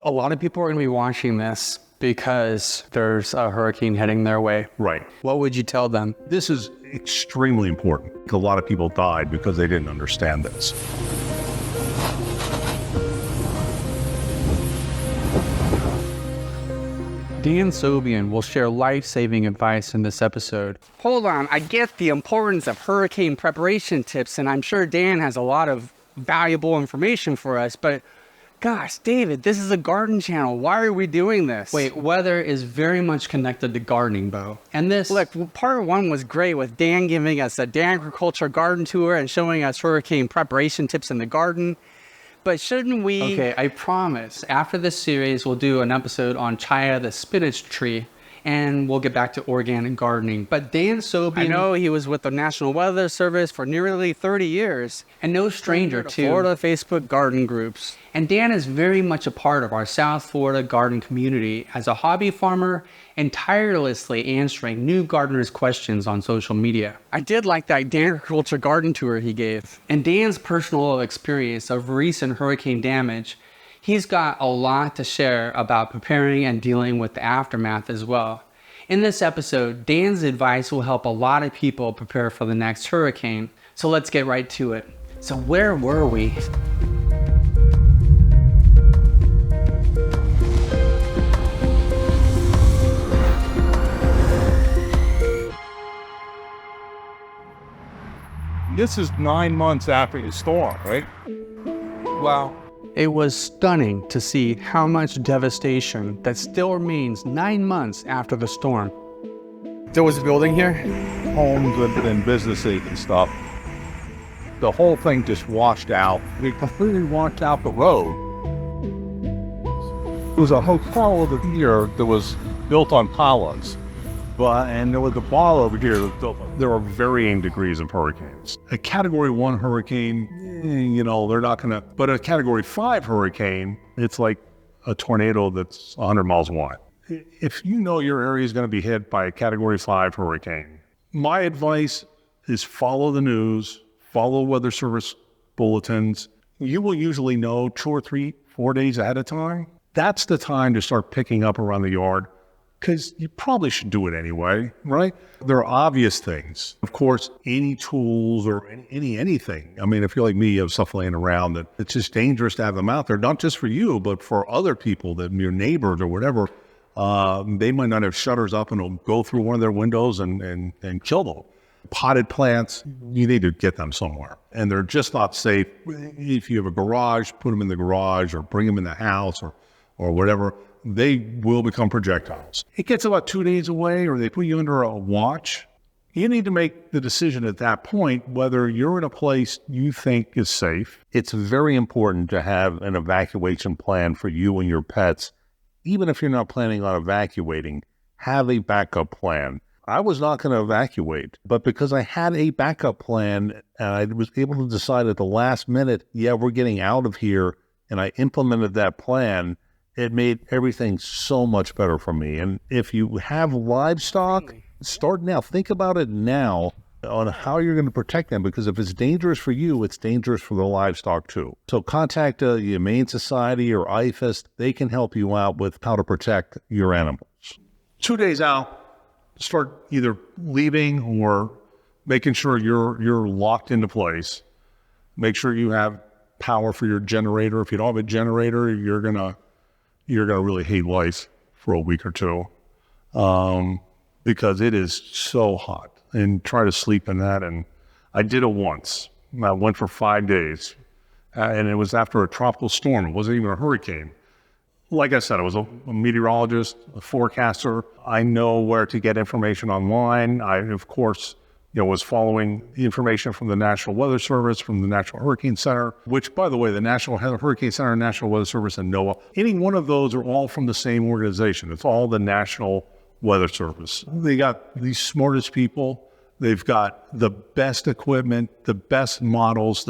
A lot of people are going to be watching this because there's a hurricane heading their way. Right. What would you tell them? This is extremely important. A lot of people died because they didn't understand this. Dan Sobien will share life-saving advice in this episode. Hold on, I get the importance of hurricane preparation tips, and I'm sure Dan has a lot of valuable information for us, but gosh, David, this is a garden channel. Why are we doing this? Wait, weather is very much connected to gardening, Bo. And this... Look, part one was great with Dan giving us a Dan Agriculture garden tour and showing us hurricane preparation tips in the garden. But shouldn't we... Okay, I promise. After this series, we'll do an episode on Chaya the spinach tree, and we'll get back to organic gardening. But Dan Sobien... I know he was with the National Weather Service for nearly 30 years. And no stranger to Florida Facebook garden groups. And Dan is very much a part of our South Florida garden community as a hobby farmer and tirelessly answering new gardeners' questions on social media. I did like that Dan Agriculture garden tour he gave. And Dan's personal experience of recent hurricane damage, he's got a lot to share about preparing and dealing with the aftermath as well. In this episode, Dan's advice will help a lot of people prepare for the next hurricane. So let's get right to it. So where were we? This is 9 months after the storm, right? Wow. It was stunning to see how much devastation that still remains 9 months after the storm. There was a building here? Homes and businesses and stuff. The whole thing just washed out. We completely washed out the road. It was a hotel over here that was built on pollards. And there was a bar over here that was built. There are varying degrees of hurricanes. A Category 1 hurricane, they're not going to... But a Category 5 hurricane, it's like a tornado that's 100 miles wide. If you know your area is going to be hit by a Category 5 hurricane, my advice is follow the news, follow Weather Service bulletins. You will usually know 2 or 3, 4 days ahead of time. That's the time to start picking up around the yard, because you probably should do it anyway, right? There are obvious things. Of course, any tools or anything. I mean, if you're like me, you have stuff laying around that it's just dangerous to have them out there, not just for you, but for other people, your neighbors or whatever. They might not have shutters up and it'll go through one of their windows and kill them. Potted plants, you need to get them somewhere. And they're just not safe. If you have a garage, put them in the garage or bring them in the house or whatever. They will become projectiles. It gets about 2 days away or they put you under a watch. You need to make the decision at that point whether you're in a place you think is safe. It's very important to have an evacuation plan for you and your pets. Even if you're not planning on evacuating, have a backup plan. I was not going to evacuate, but because I had a backup plan and I was able to decide at the last minute, yeah, we're getting out of here, and I implemented that plan, it made everything so much better for me. And if you have livestock, start now. Think about it now on how you're going to protect them, because if it's dangerous for you, it's dangerous for the livestock too. So contact the Humane Society or IFAS. They can help you out with how to protect your animals. 2 days out, start either leaving or making sure you're locked into place. Make sure you have power for your generator. If you don't have a generator, you're gonna really hate life for a week or two, because it is so hot. And try to sleep in that. And I did it once. I went for 5 days, and it was after a tropical storm. It wasn't even a hurricane. Like I said, I was a meteorologist, a forecaster. I know where to get information online. I, of course, was following the information from the National Weather Service, from the National Hurricane Center, which, by the way, the National Hurricane Center, National Weather Service, and NOAA, any one of those are all from the same organization. It's all the National Weather Service. They got the smartest people. They've got the best equipment, the best models,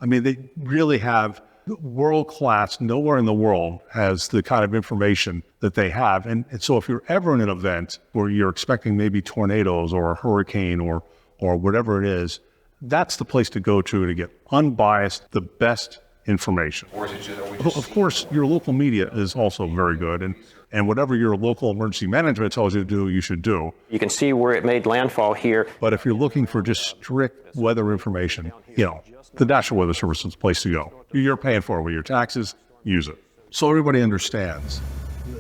they really have world-class. Nowhere in the world has the kind of information that they have. And so if you're ever in an event where you're expecting maybe tornadoes or a hurricane or whatever it is, that's the place to go to get unbiased, the best information. Of course, your local media is also very good, and whatever your local emergency management tells you to do, you should do. You can see where it made landfall here. But if you're looking for just strict weather information, the National Weather Service is the place to go. You're paying for it with your taxes, use it. So everybody understands,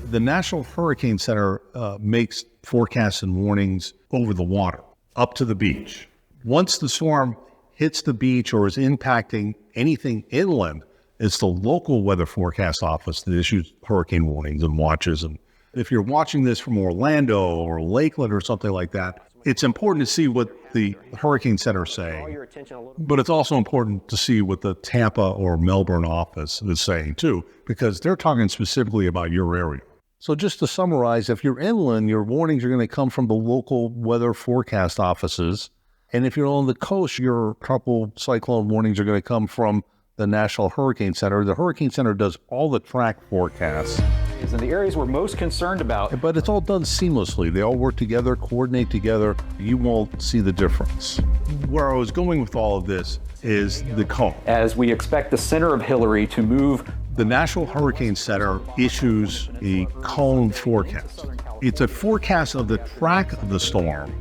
the National Hurricane Center makes forecasts and warnings over the water, up to the beach. Once the storm hits the beach or is impacting anything inland, it's the local weather forecast office that issues hurricane warnings and watches. And if you're watching this from Orlando or Lakeland or something like that, it's important to see what the Hurricane Center is saying, but it's also important to see what the Tampa or Melbourne office is saying too, because they're talking specifically about your area. So just to summarize, if you're inland, your warnings are going to come from the local weather forecast offices. And if you're on the coast, your tropical cyclone warnings are going to come from the National Hurricane Center. The Hurricane Center does all the track forecasts. And the areas we're most concerned about. But it's all done seamlessly. They all work together, coordinate together. You won't see the difference. Where I was going with all of this is the cone. As we expect the center of Hillary to move. The National Hurricane Center issues a cone forecast. It's a forecast of the track of the storm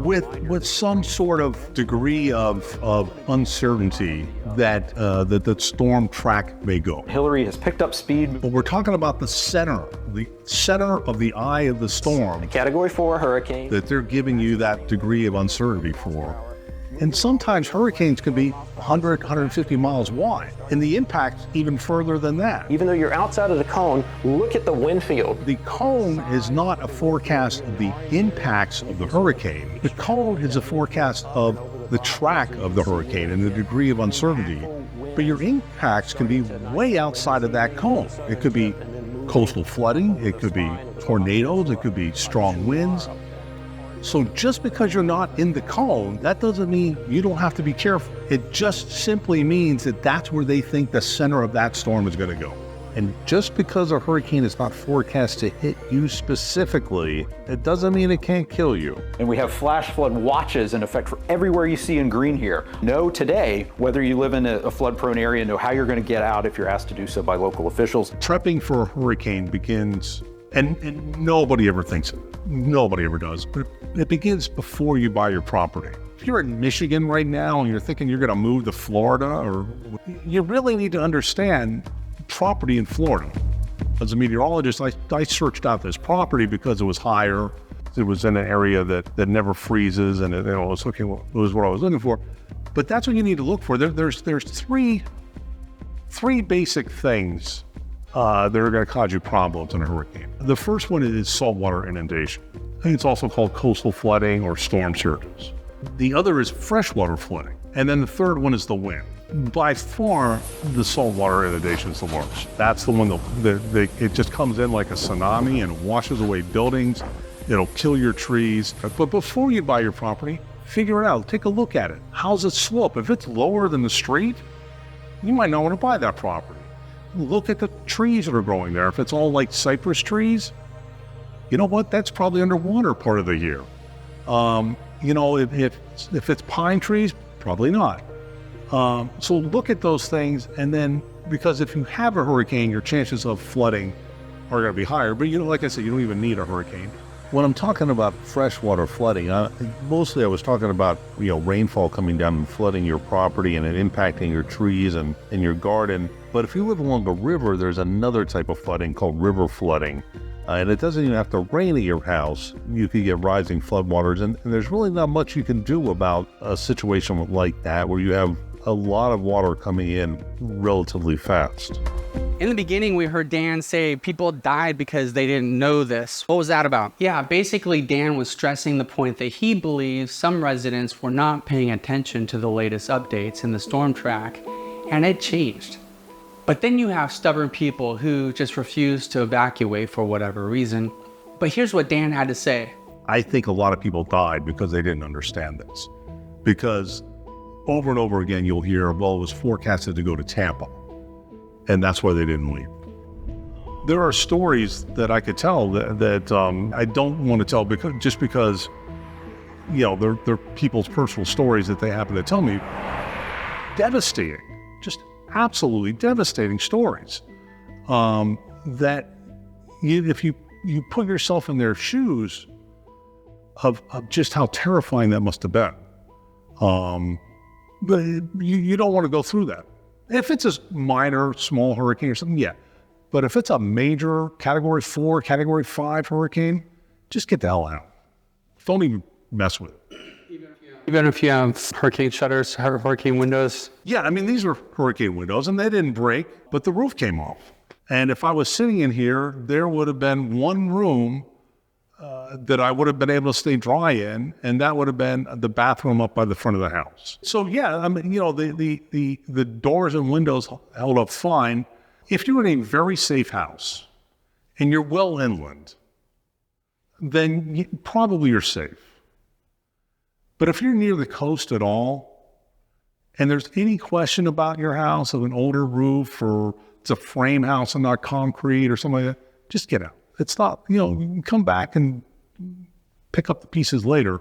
with some sort of degree of uncertainty that the storm track may go. Hillary has picked up speed. But we're talking about the center of the eye of the storm. A Category 4 hurricane. That they're giving you that degree of uncertainty for. And sometimes hurricanes can be 100, 150 miles wide, and the impact even further than that. Even though you're outside of the cone, look at the wind field. The cone is not a forecast of the impacts of the hurricane. The cone is a forecast of the track of the hurricane and the degree of uncertainty. But your impacts can be way outside of that cone. It could be coastal flooding, it could be tornadoes, it could be strong winds. So just because you're not in the cone, that doesn't mean you don't have to be careful. It just simply means that that's where they think the center of that storm is going to go. And just because a hurricane is not forecast to hit you specifically, it doesn't mean it can't kill you. And we have flash flood watches in effect for everywhere you see in green here. Know today whether you live in a flood-prone area, know how you're going to get out if you're asked to do so by local officials. Prepping for a hurricane begins, and nobody ever thinks it. Nobody ever does, but it begins before you buy your property. If you're in Michigan right now and you're thinking you're going to move to Florida, or you really need to understand property in Florida. As a meteorologist, I searched out this property because it was higher. It was in an area that never freezes, and it was what I was looking for. But that's what you need to look for. There's three basic things that are going to cause you problems in a hurricane. The first one is saltwater inundation. I think it's also called coastal flooding or storm surges. The other is freshwater flooding. And then the third one is the wind. By far, the saltwater inundation is the worst. That's the one that it just comes in like a tsunami and washes away buildings. It'll kill your trees. But before you buy your property, figure it out. Take a look at it. How's it slope? If it's lower than the street, you might not want to buy that property. Look at the trees that are growing there. If it's all like cypress trees, you know what? That's probably underwater part of the year. If it's pine trees, probably not. So look at those things, and then, because if you have a hurricane, your chances of flooding are going to be higher. But like I said, you don't even need a hurricane. When I'm talking about freshwater flooding, mostly I was talking about rainfall coming down and flooding your property and it impacting your trees and your garden. But if you live along a river, there's another type of flooding called river flooding. And it doesn't even have to rain at your house. You could get rising floodwaters, and there's really not much you can do about a situation like that where you have a lot of water coming in relatively fast. In the beginning, we heard Dan say people died because they didn't know this. What was that about? Yeah, basically Dan was stressing the point that he believes some residents were not paying attention to the latest updates in the storm track, and it changed. But then you have stubborn people who just refuse to evacuate for whatever reason. But here's what Dan had to say. I think a lot of people died because they didn't understand this. Because over and over again, you'll hear, well, it was forecasted to go to Tampa. And that's why they didn't leave. There are stories that I could tell that I don't want to tell because they're people's personal stories that they happen to tell me. Devastating. Just absolutely devastating stories. That if you put yourself in their shoes of just how terrifying that must have been. But you don't want to go through that. If it's a minor, small hurricane or something, yeah. But if it's a major Category 4, Category 5 hurricane, just get the hell out. Don't even mess with it. Even if you have hurricane shutters, hurricane windows? Yeah, I mean, these were hurricane windows, and they didn't break, but the roof came off. And if I was sitting in here, there would have been one room that I would have been able to stay dry in, and that would have been the bathroom up by the front of the house. So yeah, I mean, you know, the doors and windows held up fine. If you're in a very safe house and you're well inland, then probably you're safe. But if you're near the coast at all, and there's any question about your house of an older roof or it's a frame house and not concrete or something like that, just get out. It's not, you know, you can come back and pick up the pieces later.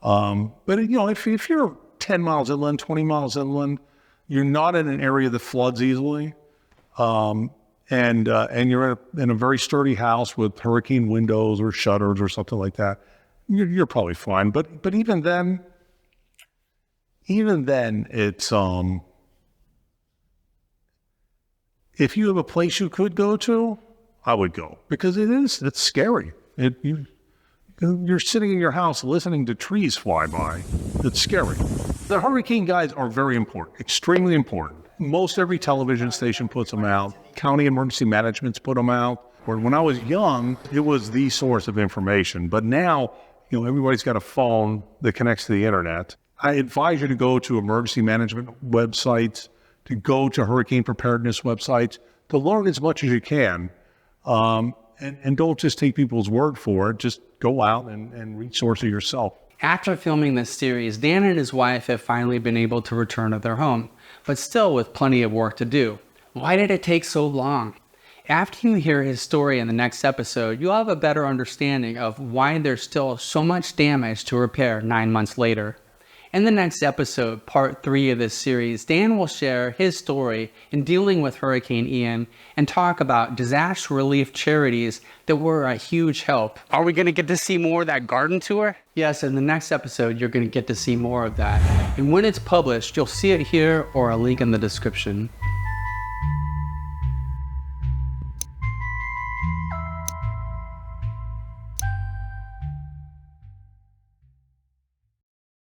But, you know, if you're 10 miles inland, 20 miles inland, you're not in an area that floods easily, and you're in a very sturdy house with hurricane windows or shutters or something like that, you're probably fine. But even then it's, if you have a place you could go to, I would go, because it's scary. You're sitting in your house listening to trees fly by. It's scary. The hurricane guides are very important, extremely important. Most every television station puts them out. County emergency managements put them out. When I was young, it was the source of information. But now, you know, everybody's got a phone that connects to the internet. I advise you to go to emergency management websites, to go to hurricane preparedness websites, to learn as much as you can. And don't just take people's word for it. Just go out and resource it yourself. After filming this series, Dan and his wife have finally been able to return to their home, but still with plenty of work to do. Why did it take so long? After you hear his story in the next episode, you'll have a better understanding of why there's still so much damage to repair 9 months later. In the next episode, part 3 of this series, Dan will share his story in dealing with Hurricane Ian and talk about disaster relief charities that were a huge help. Are we going to get to see more of that garden tour? Yes, in the next episode, you're going to get to see more of that. And when it's published, you'll see it here or a link in the description.